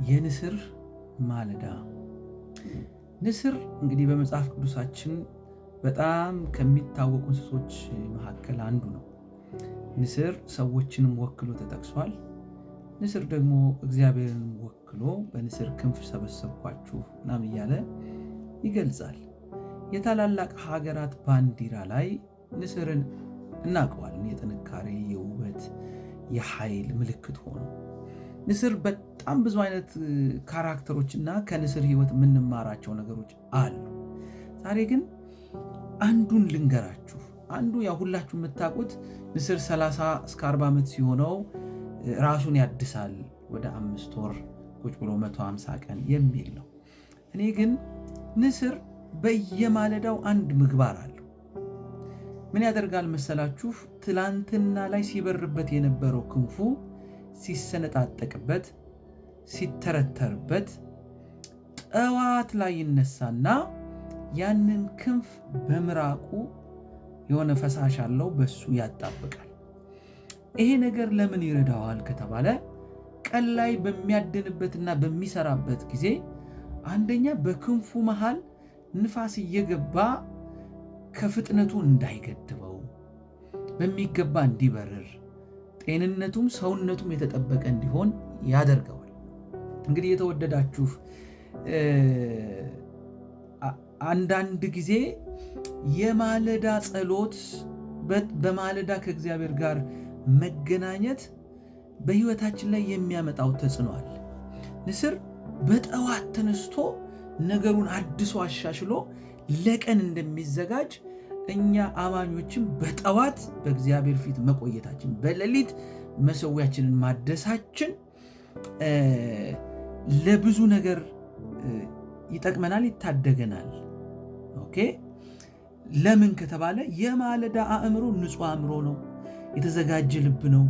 የንስር ማለዳ። ንስር እንግዲህ በመጽሐፍ ቅዱሳችን በጣም ከሚታወቁ እንስሶች መካከል አንዱ ነው። ንስር ሰዎችንም ወክሎ ተጠቅሷል። ንስር ደግሞ እግዚአብሔርን ወክሎ በንስር ክንፍ ሰበሰብኳችሁ ምናምን እያለ ይገልጻል። የታላላቅ ሀገራት ባንዲራ ላይ ንስርን እናውቀዋለን። የጥንካሬ፣ የውበት፣ የኃይል ምልክት ሆኖ ንስር በጣም ብዙ አይነት ካራክተሮች እና ከንስር ሕይወት የምንማራቸው ነገሮች አሉ። ዛሬ ግን አንዱን ልንገራችሁ። አንዱ ያው ሁላችሁ የምታውቁት ንስር 30 እስከ 40 ዓመት ሲሆነው ራሱን ያድሳል ወደ 5 ወር ቁጭ ብሎ 150 ቀን የሚል ነው። እኔ ግን ንስር በየማለዳው አንድ ምግባር አለው። ምን ያደርጋል መሰላችሁ? ትላንትና ላይ ሲበርበት የነበረው ክንፉ ሲሰነጣጠቅበት፣ ሲተረተርበት ጠዋት ላይ ይነሳና ያንን ክንፍ በምራቁ የሆነ ፈሳሽ አለው በሱ ያጣብቃል። ይሄ ነገር ለምን ይረዳዋል ከተባለ ቀን ላይ በሚያድንበትና በሚሰራበት ጊዜ አንደኛ በክንፉ መሃል ንፋስ እየገባ ከፍጥነቱ እንዳይገድበው በሚገባ እንዲበርር ጤንነቱም ሰውነቱም የተጠበቀ እንዲሆን ያደርገዋል። እንግዲህ የተወደዳችሁ አንዳንድ ጊዜ የማለዳ ጸሎት በማለዳ ከእግዚአብሔር ጋር መገናኘት በሕይወታችን ላይ የሚያመጣው ተጽዕኖ አለ። ንስር በጠዋት ተነስቶ ነገሩን አድሶ አሻሽሎ ለቀን እንደሚዘጋጅ እኛ አማኞችም በጠዋት በእግዚአብሔር ፊት መቆየታችን፣ በሌሊት መሠዊያችንን ማደሳችን ለብዙ ነገር ይጠቅመናል፣ ይታደገናል። ኦኬ። ለምን ከተባለ የማለዳ አእምሮ ንጹሕ አእምሮ ነው፣ የተዘጋጀ ልብ ነው፣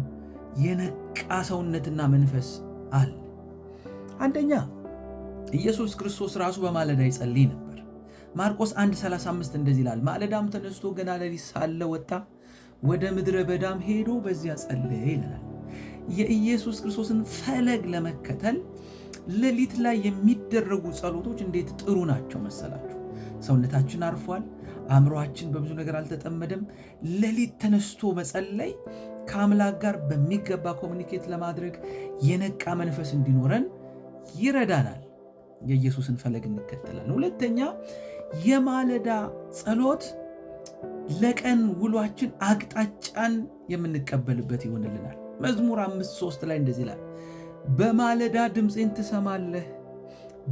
የነቃ ሰውነትና መንፈስ አለ። አንደኛ ኢየሱስ ክርስቶስ ራሱ በማለዳ ይጸልይ ነበር። ማርቆስ 1:35 እንደዚህ ይላል፣ ማለዳም ተነስቶ ገና ሌሊት ሳለ ወጣ፣ ወደ ምድረ በዳም ሄዶ በዚያ ጸለየ ይላል። የኢየሱስ ክርስቶስን ፈለግ ለመከተል ሌሊት ላይ የሚደረጉ ጸሎቶች እንዴት ጥሩ ናቸው መሰላችሁ። ሰውነታችን አርፏል፣ አእምሮአችን በብዙ ነገር አልተጠመደም። ሌሊት ተነስቶ መጸለይ ከአምላክ ጋር በሚገባ ኮሚኒኬት ለማድረግ የነቃ መንፈስ እንዲኖረን ይረዳናል። የኢየሱስን ፈለግ እንከተላለን። ሁለተኛ የማለዳ ጸሎት ለቀን ውሏችን አቅጣጫን የምንቀበልበት ይሆንልናል። መዝሙር 5:3 ላይ እንደዚህ ይላል፣ በማለዳ ድምፄን ትሰማለህ፣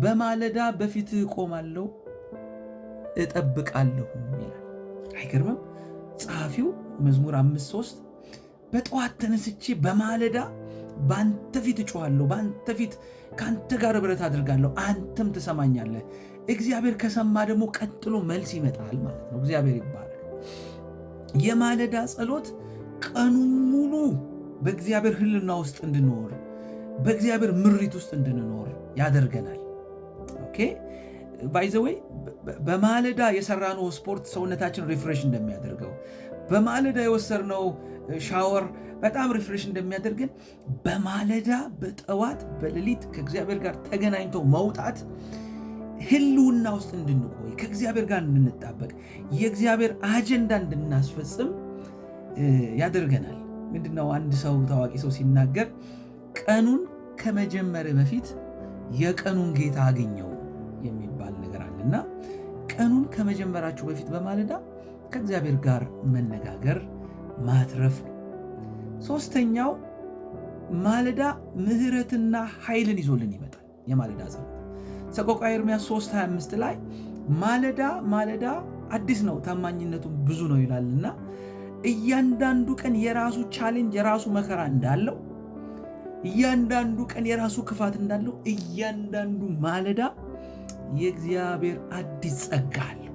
በማለዳ በፊትህ እቆማለሁ እጠብቃለሁም ይላል። አይገርምም? ጸሐፊው መዝሙር 5:3 በጠዋት ተነስቼ በማለዳ በአንተ ፊት እጮኻለሁ፣ በአንተ ፊት ከአንተ ጋር ኅብረት አድርጋለሁ፣ አንተም ትሰማኛለህ። እግዚአብሔር ከሰማ ደግሞ ቀጥሎ መልስ ይመጣል ማለት ነው። እግዚአብሔር ይባረክ። የማለዳ ጸሎት ቀኑን ሙሉ በእግዚአብሔር ሕልውና ውስጥ እንድንኖር፣ በእግዚአብሔር ምሪት ውስጥ እንድንኖር ያደርገናል። ኦኬ። ባይ ዘ ዌይ በማለዳ የሰራነው ስፖርት ሰውነታችን ሪፍሬሽ እንደሚያደርገው፣ በማለዳ የወሰድነው ሻወር በጣም ሪፍሬሽ እንደሚያደርገን፣ በማለዳ በጠዋት በሌሊት ከእግዚአብሔር ጋር ተገናኝቶ መውጣት ሕልውና ውስጥ እንድንቆይ፣ ከእግዚአብሔር ጋር እንድንጣበቅ፣ የእግዚአብሔር አጀንዳ እንድናስፈጽም ያደርገናል። ምንድነው አንድ ሰው ታዋቂ ሰው ሲናገር ቀኑን ከመጀመር በፊት የቀኑን ጌታ አገኘው የሚባል ነገር አለና ቀኑን ከመጀመራችሁ በፊት በማለዳ ከእግዚአብሔር ጋር መነጋገር ማትረፍ ነው። ሶስተኛው ማለዳ ምሕረትና ኃይልን ይዞልን ይመጣል። የማለዳ ጸሎት ሰቆቃወ ኤርምያስ 3:25 ላይ ማለዳ ማለዳ አዲስ ነው ታማኝነቱም ብዙ ነው ይላልና እያንዳንዱ ቀን የራሱ ቻሌንጅ የራሱ መከራ እንዳለው፣ እያንዳንዱ ቀን የራሱ ክፋት እንዳለው፣ እያንዳንዱ ማለዳ የእግዚአብሔር አዲስ ጸጋ አለው።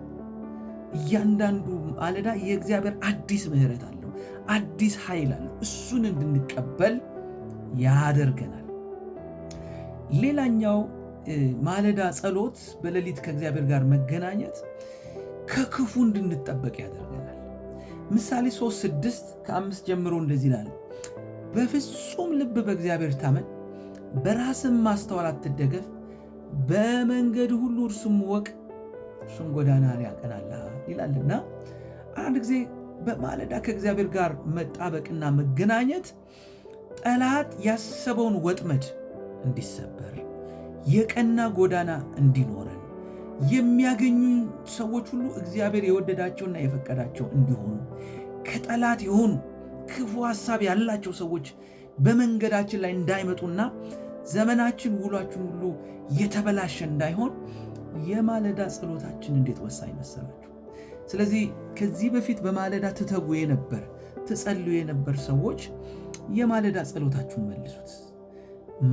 እያንዳንዱ ማለዳ የእግዚአብሔር አዲስ ምሕረት አለው፣ አዲስ ኃይል አለው። እሱን እንድንቀበል ያደርገናል። ሌላኛው ማለዳ ጸሎት በሌሊት ከእግዚአብሔር ጋር መገናኘት ከክፉ እንድንጠበቅ ያደርገናል። ምሳሌ 3:6-5 ጀምሮ እንደዚህ ይላል፣ በፍጹም ልብ በእግዚአብሔር ታመን፣ በራስም ማስተዋል አትደገፍ፣ በመንገድ ሁሉ እርሱም ወቅ፣ እርሱም ጎዳናን ያቀናልሃል ይላልና አንድ ጊዜ በማለዳ ከእግዚአብሔር ጋር መጣበቅና መገናኘት ጠላት ያሰበውን ወጥመድ እንዲሰበር፣ የቀና ጎዳና እንዲኖረን፣ የሚያገኙን ሰዎች ሁሉ እግዚአብሔር የወደዳቸውና የፈቀዳቸው እንዲሆኑ፣ ከጠላት የሆኑ ክፉ ሐሳብ ያላቸው ሰዎች በመንገዳችን ላይ እንዳይመጡና ዘመናችን ውሏችን ሁሉ የተበላሸ እንዳይሆን የማለዳ ጸሎታችን እንዴት ወሳኝ መሰላችሁ። ስለዚህ ከዚህ በፊት በማለዳ ትተጉ የነበር ትጸልዩ የነበር ሰዎች የማለዳ ጸሎታችሁን መልሱት።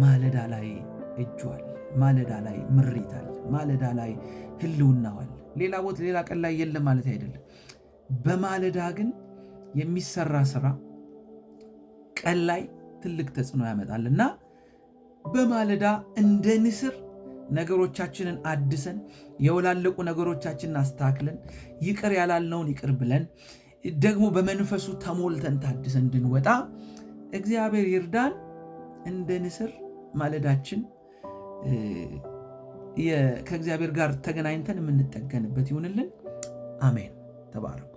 ማለዳ ላይ እጇል፣ ማለዳ ላይ ምሪታል፣ ማለዳ ላይ ህልውናዋል። ሌላ ቀን ላይ የለም ማለት አይደለም። በማለዳ ግን የሚሰራ ስራ ቀን ላይ ትልቅ ተጽዕኖ ያመጣልና በማለዳ እንደ ንስር ነገሮቻችንን አድሰን የወላለቁ ነገሮቻችንን አስተካክለን ይቅር ያላልነውን ይቅር ብለን ደግሞ በመንፈሱ ተሞልተን ታድሰን እንድንወጣ እግዚአብሔር ይርዳን። እንደ ንስር ማለዳችን ከእግዚአብሔር ጋር ተገናኝተን የምንጠገንበት ይሁንልን። አሜን። ተባረኩ።